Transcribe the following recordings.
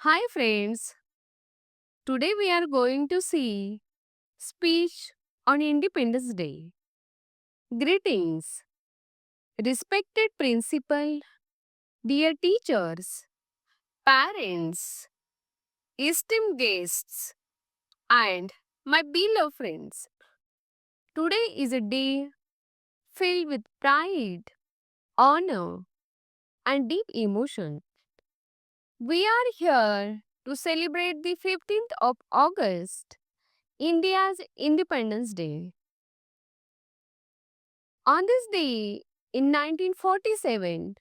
Hi friends, today we are going to see speech on Independence Day. Greetings, respected principal, dear teachers, parents, esteemed guests, and my beloved friends. Today is a day filled with pride, honor, and deep emotion. We are here to celebrate the 15th of August, India's Independence Day. On this day in 1947,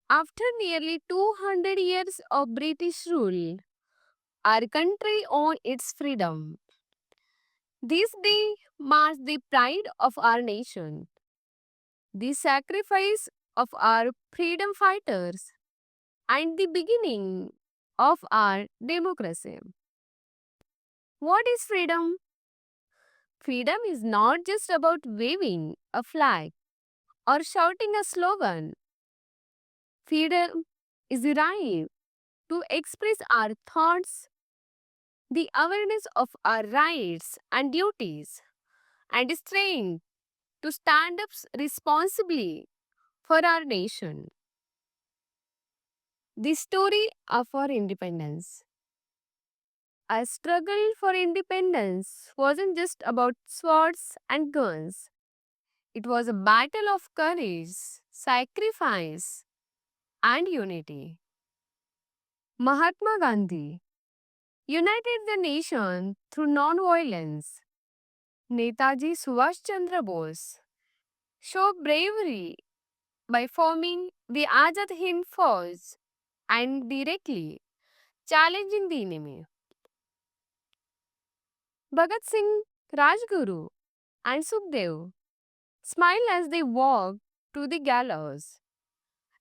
after nearly 200 years of British rule, our country won its freedom. This day marks the pride of our nation, the sacrifice of our freedom fighters, and the beginning of our democracy. What is freedom? Freedom is not just about waving a flag or shouting a slogan. Freedom is the right to express our thoughts, the awareness of our rights and duties, and strength to stand up responsibly for our nation. The story of our independence. Our struggle for independence wasn't just about swords and guns. It was a battle of courage, sacrifice, and unity. Mahatma Gandhi united the nation through non-violence. Netaji Subhash Chandra Bose showed bravery by forming the Azad Hind Fauj and directly challenging the enemy. Bhagat Singh, Rajguru, and Sukhdev smiled as they walked to the gallows.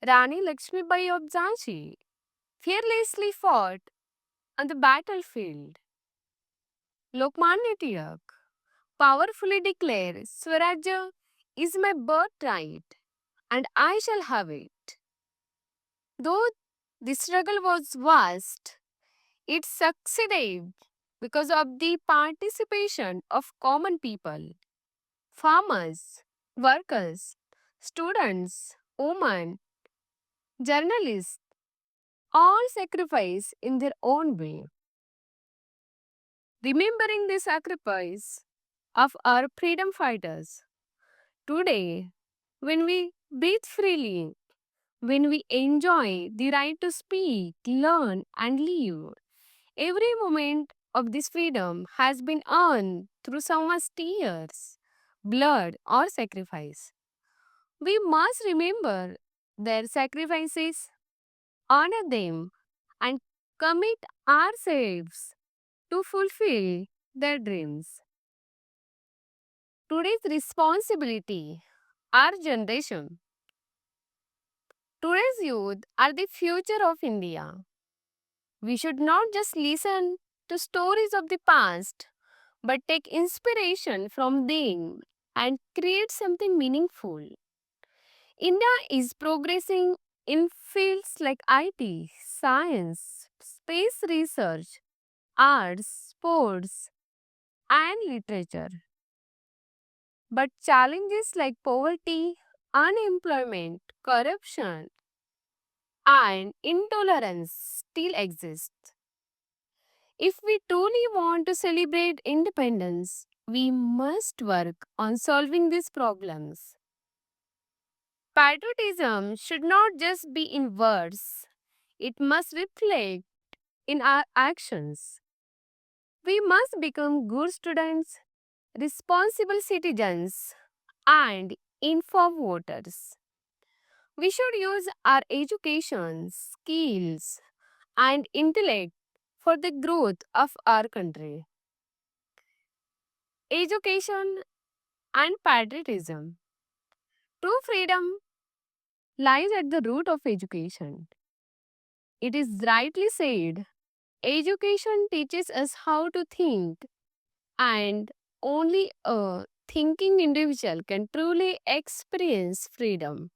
Rani Lakshmibai of Jhansi fearlessly fought on the battlefield. Lokmanya Tilak powerfully declared, Swarajya is my birthright and I shall have it. Though the struggle was vast, it succeeded because of the participation of common people, farmers, workers, students, women, journalists, all sacrifice in their own way. Remembering the sacrifice of our freedom fighters, today, when we breathe freely, when we enjoy the right to speak, learn, and live, every moment of this freedom has been earned through someone's tears, blood, or sacrifice. We must remember their sacrifices, honor them, and commit ourselves to fulfill their dreams. Today's responsibility, our generation, today's youth are the future of India. We should not just listen to stories of the past, but take inspiration from them and create something meaningful. India is progressing in fields like IT, science, space research, arts, sports, and literature. But challenges like poverty, unemployment, corruption, and intolerance still exist. If we truly want to celebrate independence, we must work on solving these problems. Patriotism should not just be in words, it must reflect in our actions. We must become good students, responsible citizens, and informed voters. We should use our education, skills, and intellect for the growth of our country. Education and patriotism. True freedom lies at the root of education. It is rightly said, education teaches us how to think, and only a thinking individual can truly experience freedom.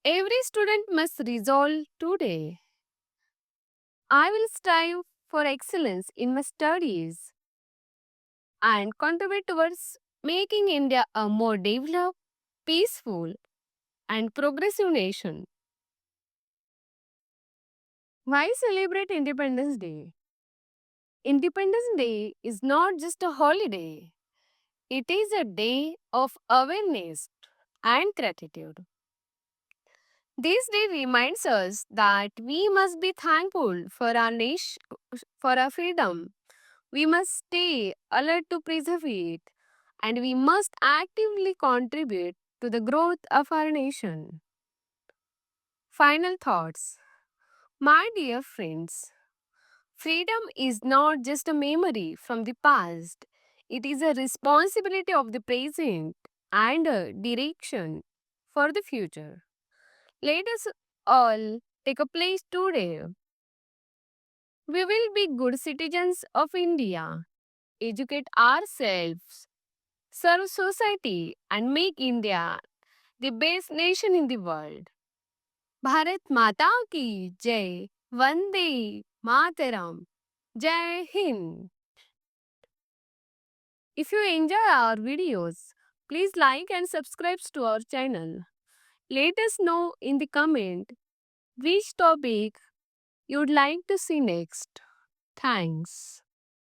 Every student must resolve today I will strive for excellence in my studies and contribute towards making India a more developed, peaceful, and progressive nation. Why celebrate Independence Day? Independence Day is not just a holiday, it is a day of awareness and gratitude. This day reminds us that we must be thankful for our nation, for our freedom. We must stay alert to preserve it, and we must actively contribute to the growth of our nation. Final thoughts. My dear friends, freedom is not just a memory from the past, it is a responsibility of the present and a direction for the future. Let us all take a place today. We will be good citizens of India, educate ourselves, serve society, and make India the best nation in the world. Bharat Mata ki Jai, Vande Mataram, Jai Hind. If you enjoy our videos, please like and subscribe to our channel. Let us know in the comment which topic you'd like to see next. Thanks.